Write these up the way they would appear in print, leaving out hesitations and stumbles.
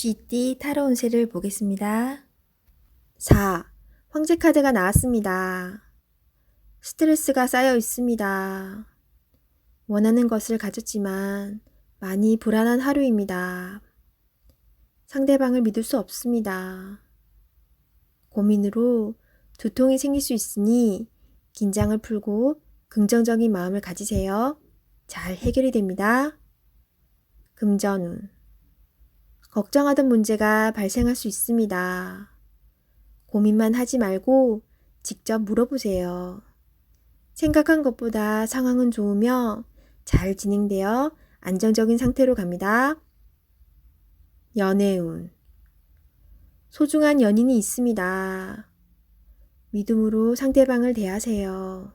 쥐띠 타로 운세를 보겠습니다. 4. 황제 카드가 나왔습니다. 스트레스가 쌓여 있습니다. 원하는 것을 가졌지만 많이 불안한 하루입니다. 상대방을 믿을 수 없습니다. 고민으로 두통이 생길 수 있으니 긴장을 풀고 긍정적인 마음을 가지세요. 잘 해결이 됩니다. 금전운. 걱정하던 문제가 발생할 수 있습니다. 고민만 하지 말고 직접 물어보세요. 생각한 것보다 상황은 좋으며 잘 진행되어 안정적인 상태로 갑니다. 연애운. 소중한 연인이 있습니다. 믿음으로 상대방을 대하세요.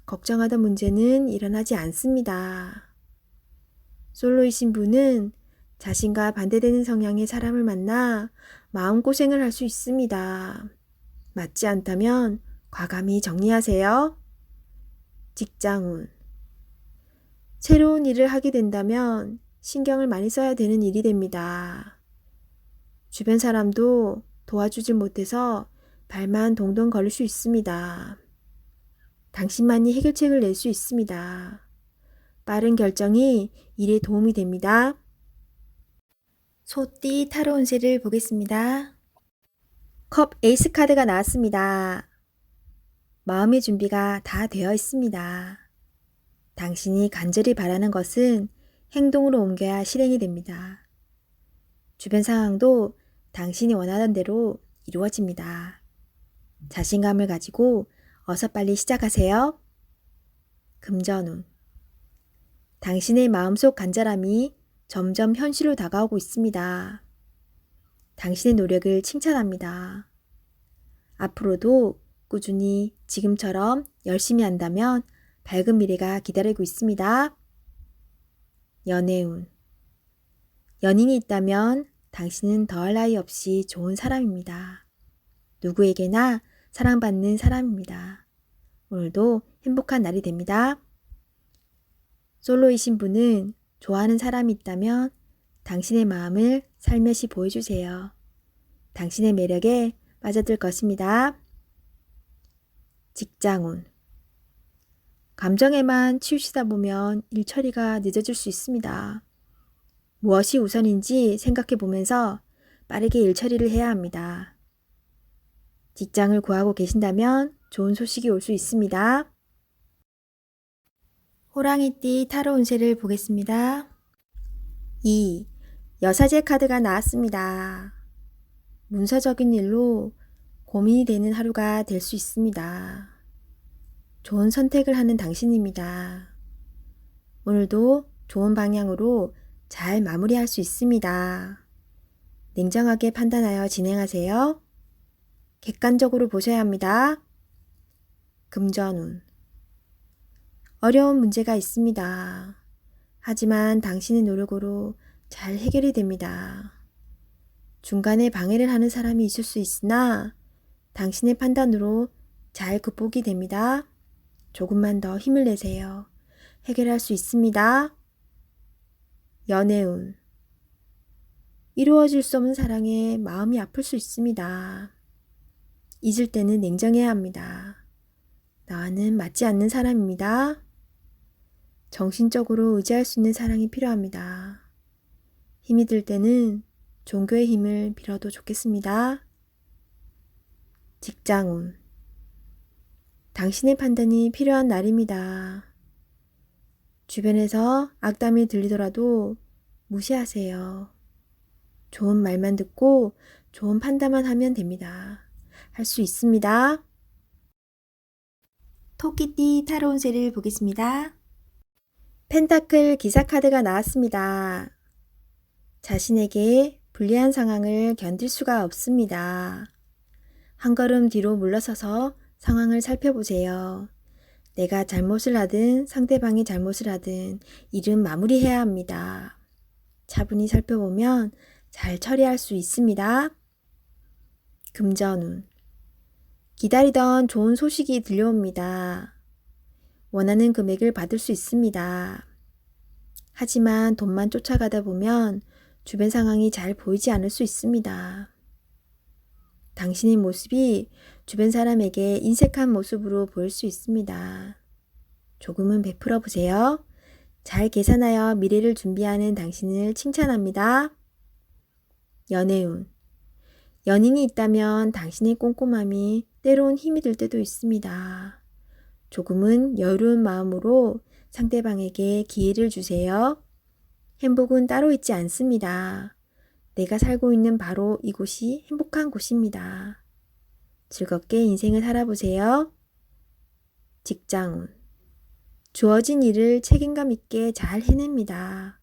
걱정하던 문제는 일어나지 않습니다. 솔로이신 분은 자신과 반대되는 성향의 사람을 만나 마음고생을 할 수 있습니다. 맞지 않다면 과감히 정리하세요. 직장운. 새로운 일을 하게 된다면 신경을 많이 써야 되는 일이 됩니다. 주변 사람도 도와주질 못해서 발만 동동 걸릴 수 있습니다. 당신만이 해결책을 낼 수 있습니다. 빠른 결정이 일에 도움이 됩니다. 소띠 타로 운세를 보겠습니다. 컵 에이스 카드가 나왔습니다. 마음의 준비가 다 되어 있습니다. 당신이 간절히 바라는 것은 행동으로 옮겨야 실행이 됩니다. 주변 상황도 당신이 원하던 대로 이루어집니다. 자신감을 가지고 어서 빨리 시작하세요. 금전운. 당신의 마음속 간절함이 점점 현실로 다가오고 있습니다. 당신의 노력을 칭찬합니다. 앞으로도 꾸준히 지금처럼 열심히 한다면 밝은 미래가 기다리고 있습니다. 연애운. 연인이 있다면 당신은 더할 나위 없이 좋은 사람입니다. 누구에게나 사랑받는 사람입니다. 오늘도 행복한 날이 됩니다. 솔로이신 분은 좋아하는 사람이 있다면 당신의 마음을 살며시 보여주세요. 당신의 매력에 빠져들 것입니다. 직장운. 감정에만 치우치다 보면 일 처리가 늦어질 수 있습니다. 무엇이 우선인지 생각해 보면서 빠르게 일 처리를 해야 합니다. 직장을 구하고 계신다면 좋은 소식이 올 수 있습니다. 호랑이띠 타로 운세를 보겠습니다. 2. 여사제 카드가 나왔습니다. 문서적인 일로 고민이 되는 하루가 될 수 있습니다. 좋은 선택을 하는 당신입니다. 오늘도 좋은 방향으로 잘 마무리할 수 있습니다. 냉정하게 판단하여 진행하세요. 객관적으로 보셔야 합니다. 금전운. 어려운 문제가 있습니다. 하지만 당신의 노력으로 잘 해결이 됩니다. 중간에 방해를 하는 사람이 있을 수 있으나 당신의 판단으로 잘 극복이 됩니다. 조금만 더 힘을 내세요. 해결할 수 있습니다. 연애운. 이루어질 수 없는 사랑에 마음이 아플 수 있습니다. 잊을 때는 냉정해야 합니다. 나와는 맞지 않는 사람입니다. 정신적으로 의지할 수 있는 사랑이 필요합니다. 힘이 들 때는 종교의 힘을 빌어도 좋겠습니다. 직장운. 당신의 판단이 필요한 날입니다. 주변에서 악담이 들리더라도 무시하세요. 좋은 말만 듣고 좋은 판단만 하면 됩니다. 할 수 있습니다. 토끼띠 타로 운세를 보겠습니다. 펜타클 기사 카드가 나왔습니다. 자신에게 불리한 상황을 견딜 수가 없습니다. 한 걸음 뒤로 물러서서 상황을 살펴보세요. 내가 잘못을 하든 상대방이 잘못을 하든 일은 마무리해야 합니다. 차분히 살펴보면 잘 처리할 수 있습니다. 금전운. 기다리던 좋은 소식이 들려옵니다. 원하는 금액을 받을 수 있습니다. 하지만 돈만 쫓아가다 보면 주변 상황이 잘 보이지 않을 수 있습니다. 당신의 모습이 주변 사람에게 인색한 모습으로 보일 수 있습니다. 조금은 베풀어 보세요. 잘 계산하여 미래를 준비하는 당신을 칭찬합니다. 연애운. 연인이 있다면 당신의 꼼꼼함이 때론 힘이 들 때도 있습니다. 조금은 여유로운 마음으로 상대방에게 기회를 주세요. 행복은 따로 있지 않습니다. 내가 살고 있는 바로 이곳이 행복한 곳입니다. 즐겁게 인생을 살아보세요. 직장운. 주어진 일을 책임감 있게 잘 해냅니다.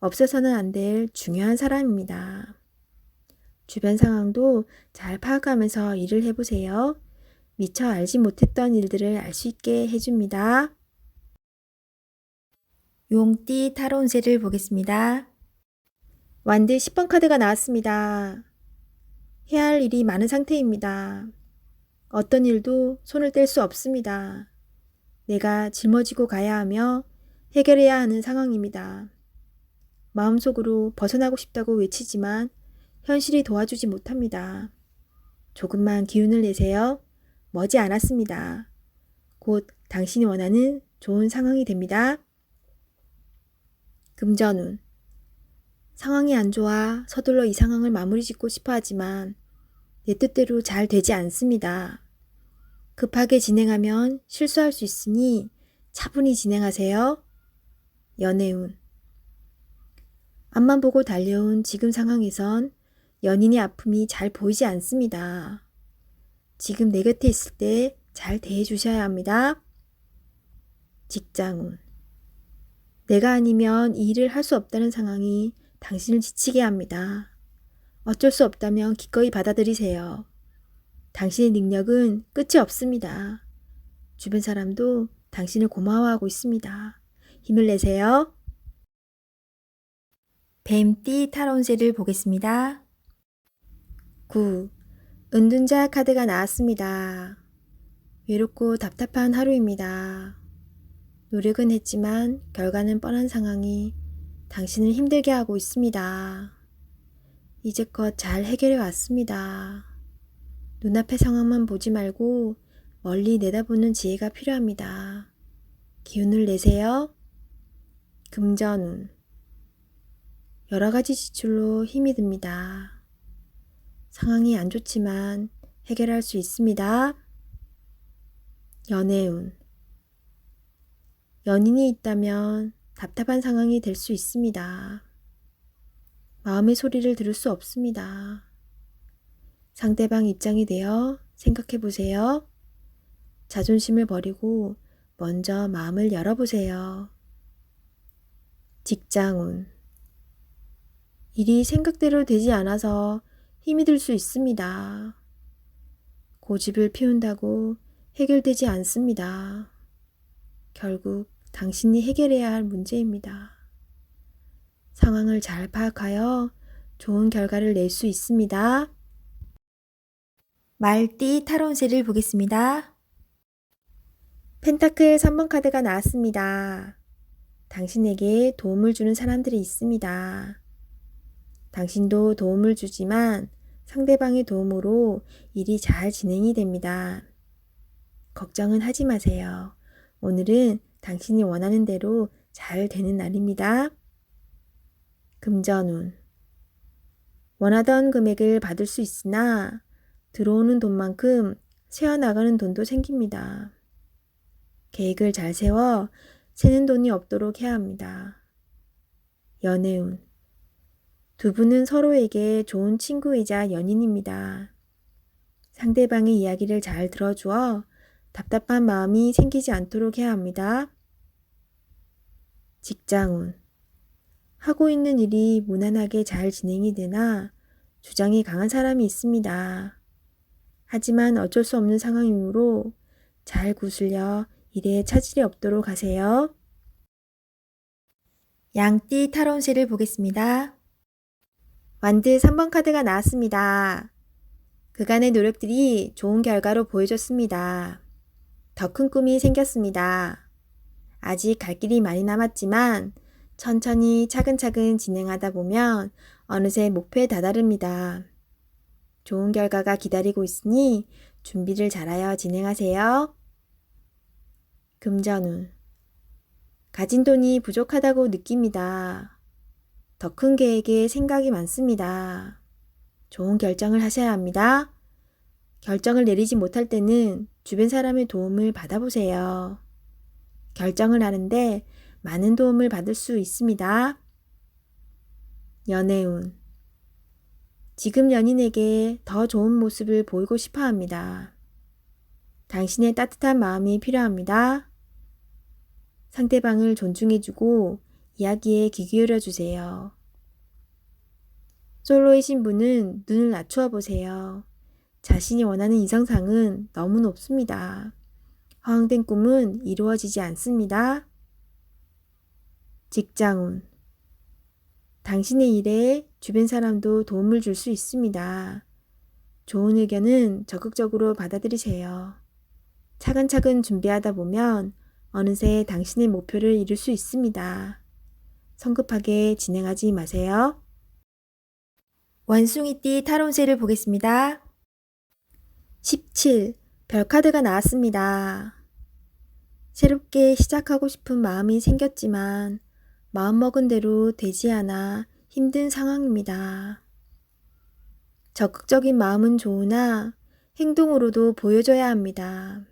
없어서는 안 될 중요한 사람입니다. 주변 상황도 잘 파악하면서 일을 해보세요. 미처 알지 못했던 일들을 알 수 있게 해줍니다. 용띠 타로 운세를 보겠습니다. 완드 10번 카드가 나왔습니다. 해야 할 일이 많은 상태입니다. 어떤 일도 손을 뗄 수 없습니다. 내가 짊어지고 가야 하며 해결해야 하는 상황입니다. 마음속으로 벗어나고 싶다고 외치지만 현실이 도와주지 못합니다. 조금만 기운을 내세요. 머지 않았습니다. 곧 당신이 원하는 좋은 상황이 됩니다. 금전운. 상황이 안 좋아 서둘러 이 상황을 마무리 짓고 싶어 하지만 내 뜻대로 잘 되지 않습니다. 급하게 진행하면 실수할 수 있으니 차분히 진행하세요. 연애운. 앞만 보고 달려온 지금 상황에선 연인의 아픔이 잘 보이지 않습니다. 지금 내 곁에 있을 때 잘 대해 주셔야 합니다. 직장운. 내가 아니면 이 일을 할 수 없다는 상황이 당신을 지치게 합니다. 어쩔 수 없다면 기꺼이 받아들이세요. 당신의 능력은 끝이 없습니다. 주변 사람도 당신을 고마워하고 있습니다. 힘을 내세요. 뱀띠 타로 운세를 보겠습니다. 9. 은둔자 카드가 나왔습니다. 외롭고 답답한 하루입니다. 노력은 했지만 결과는 뻔한 상황이 당신을 힘들게 하고 있습니다. 이제껏 잘 해결해 왔습니다. 눈앞의 상황만 보지 말고 멀리 내다보는 지혜가 필요합니다. 기운을 내세요. 금전운. 여러 가지 지출로 힘이 듭니다. 상황이 안 좋지만 해결할 수 있습니다. 연애운. 연인이 있다면 답답한 상황이 될 수 있습니다. 마음의 소리를 들을 수 없습니다. 상대방 입장이 되어 생각해 보세요. 자존심을 버리고 먼저 마음을 열어보세요. 직장운. 일이 생각대로 되지 않아서 힘이 들 수 있습니다. 고집을 피운다고 해결되지 않습니다. 결국 당신이 해결해야 할 문제입니다. 상황을 잘 파악하여 좋은 결과를 낼 수 있습니다. 말띠 타로 운세를 보겠습니다. 펜타클 3번 카드가 나왔습니다. 당신에게 도움을 주는 사람들이 있습니다. 당신도 도움을 주지만 상대방의 도움으로 일이 잘 진행이 됩니다. 걱정은 하지 마세요. 오늘은 당신이 원하는 대로 잘 되는 날입니다. 금전운. 원하던 금액을 받을 수 있으나 들어오는 돈만큼 새어나가는 돈도 생깁니다. 계획을 잘 세워 새는 돈이 없도록 해야 합니다. 연애운. 두 분은 서로에게 좋은 친구이자 연인입니다. 상대방의 이야기를 잘 들어주어 답답한 마음이 생기지 않도록 해야 합니다. 직장운. 하고 있는 일이 무난하게 잘 진행이 되나 주장이 강한 사람이 있습니다. 하지만 어쩔 수 없는 상황이므로 잘 구슬려 일에 차질이 없도록 하세요. 양띠 타로 운세를 보겠습니다. 완드 3번 카드가 나왔습니다. 그간의 노력들이 좋은 결과로 보여줬습니다. 더 큰 꿈이 생겼습니다. 아직 갈 길이 많이 남았지만 천천히 차근차근 진행하다 보면 어느새 목표에 다다릅니다. 좋은 결과가 기다리고 있으니 준비를 잘하여 진행하세요. 금전운. 가진 돈이 부족하다고 느낍니다. 더 큰 계획에 생각이 많습니다. 좋은 결정을 하셔야 합니다. 결정을 내리지 못할 때는 주변 사람의 도움을 받아보세요. 결정을 하는데 많은 도움을 받을 수 있습니다. 연애운. 지금 연인에게 더 좋은 모습을 보이고 싶어 합니다. 당신의 따뜻한 마음이 필요합니다. 상대방을 존중해주고 이야기에 귀 기울여 주세요. 솔로이신 분은 눈을 낮추어 보세요. 자신이 원하는 이상상은 너무 높습니다. 허황된 꿈은 이루어지지 않습니다. 직장운. 당신의 일에 주변 사람도 도움을 줄 수 있습니다. 좋은 의견은 적극적으로 받아들이세요. 차근차근 준비하다 보면 어느새 당신의 목표를 이룰 수 있습니다. 성급하게 진행하지 마세요. 원숭이띠 타로운세를 보겠습니다. 17. 별카드가 나왔습니다. 새롭게 시작하고 싶은 마음이 생겼지만 마음먹은 대로 되지 않아 힘든 상황입니다. 적극적인 마음은 좋으나 행동으로도 보여줘야 합니다.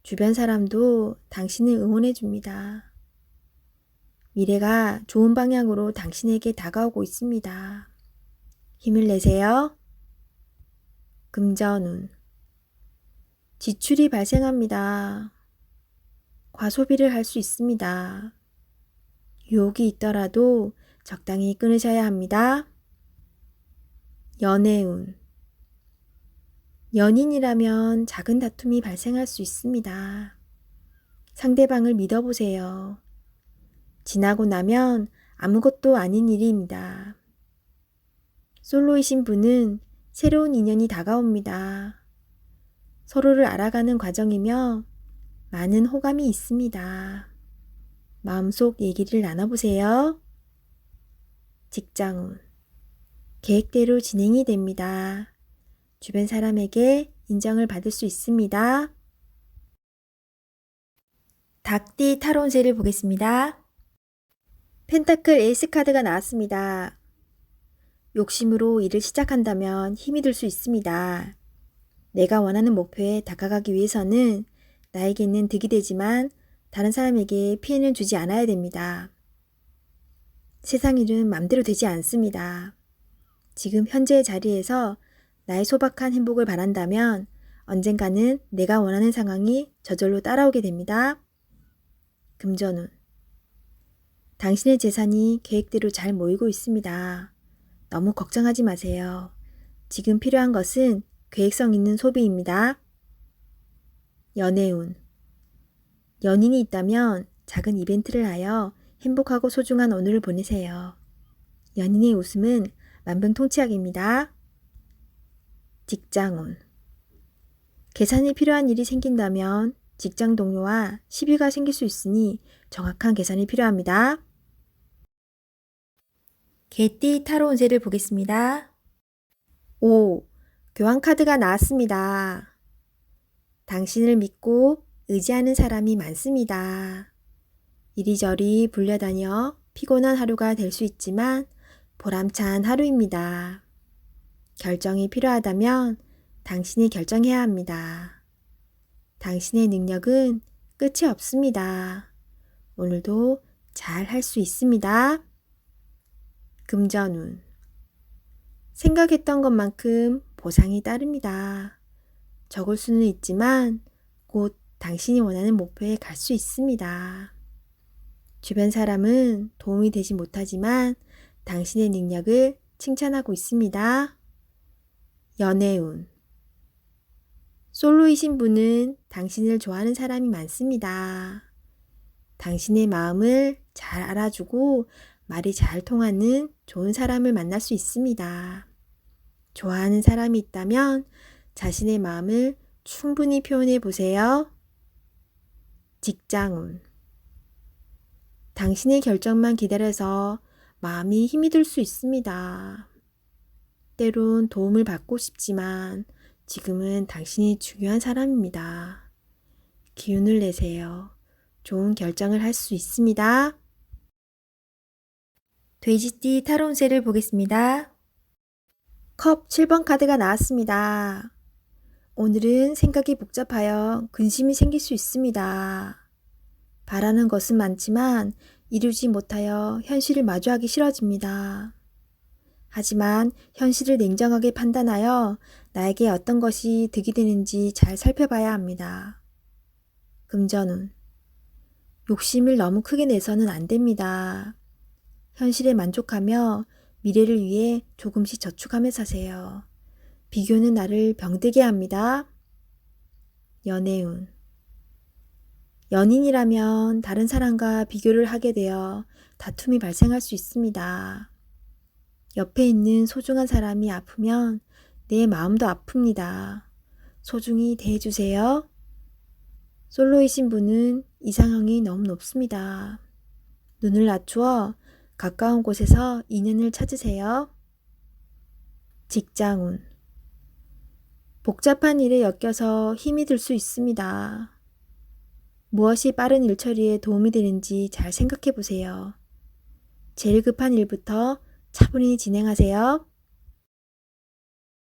주변 사람도 당신을 응원해 줍니다. 미래가 좋은 방향으로 당신에게 다가오고 있습니다. 힘을 내세요. 금전운. 지출이 발생합니다. 과소비를 할 수 있습니다. 유혹이 있더라도 적당히 끊으셔야 합니다. 연애운. 연인이라면 작은 다툼이 발생할 수 있습니다. 상대방을 믿어보세요. 지나고 나면 아무것도 아닌 일입니다. 솔로이신 분은 새로운 인연이 다가옵니다. 서로를 알아가는 과정이며 많은 호감이 있습니다. 마음속 얘기를 나눠보세요. 직장운. 계획대로 진행이 됩니다. 주변 사람에게 인정을 받을 수 있습니다. 닭띠 타로운세를 보겠습니다. 펜타클 에이스 카드가 나왔습니다. 욕심으로 일을 시작한다면 힘이 들 수 있습니다. 내가 원하는 목표에 다가가기 위해서는 나에게는 득이 되지만 다른 사람에게 피해는 주지 않아야 됩니다. 세상 일은 맘대로 되지 않습니다. 지금 현재의 자리에서 나의 소박한 행복을 바란다면 언젠가는 내가 원하는 상황이 저절로 따라오게 됩니다. 금전운. 당신의 재산이 계획대로 잘 모이고 있습니다. 너무 걱정하지 마세요. 지금 필요한 것은 계획성 있는 소비입니다. 연애운. 연인이 있다면 작은 이벤트를 하여 행복하고 소중한 오늘을 보내세요. 연인의 웃음은 만병통치약입니다. 직장운. 계산이 필요한 일이 생긴다면 직장 동료와 시비가 생길 수 있으니 정확한 계산이 필요합니다. 개띠 타로 운세를 보겠습니다. 5. 교환 카드가 나왔습니다. 당신을 믿고 의지하는 사람이 많습니다. 이리저리 불려다녀 피곤한 하루가 될 수 있지만 보람찬 하루입니다. 결정이 필요하다면 당신이 결정해야 합니다. 당신의 능력은 끝이 없습니다. 오늘도 잘 할 수 있습니다. 금전운. 생각했던 것만큼 보상이 따릅니다. 적을 수는 있지만 곧 당신이 원하는 목표에 갈 수 있습니다. 주변 사람은 도움이 되지 못하지만 당신의 능력을 칭찬하고 있습니다. 연애운. 솔로이신 분은 당신을 좋아하는 사람이 많습니다. 당신의 마음을 잘 알아주고 말이 잘 통하는 좋은 사람을 만날 수 있습니다. 좋아하는 사람이 있다면 자신의 마음을 충분히 표현해 보세요. 직장운. 당신의 결정만 기다려서 마음이 힘이 들 수 있습니다. 때론 도움을 받고 싶지만 지금은 당신이 중요한 사람입니다. 기운을 내세요. 좋은 결정을 할 수 있습니다. 돼지띠 타로 운세를 보겠습니다. 컵 7번 카드가 나왔습니다. 오늘은 생각이 복잡하여 근심이 생길 수 있습니다. 바라는 것은 많지만 이루지 못하여 현실을 마주하기 싫어집니다. 하지만 현실을 냉정하게 판단하여 나에게 어떤 것이 득이 되는지 잘 살펴봐야 합니다. 금전운. 욕심을 너무 크게 내서는 안 됩니다. 현실에 만족하며 미래를 위해 조금씩 저축하며 사세요. 비교는 나를 병들게 합니다. 연애운. 연인이라면 다른 사람과 비교를 하게 되어 다툼이 발생할 수 있습니다. 옆에 있는 소중한 사람이 아프면 내 마음도 아픕니다. 소중히 대해주세요. 솔로이신 분은 이상형이 너무 높습니다. 눈을 낮추어 가까운 곳에서 인연을 찾으세요. 직장운. 복잡한 일에 엮여서 힘이 들 수 있습니다. 무엇이 빠른 일 처리에 도움이 되는지 잘 생각해 보세요. 제일 급한 일부터 차분히 진행하세요.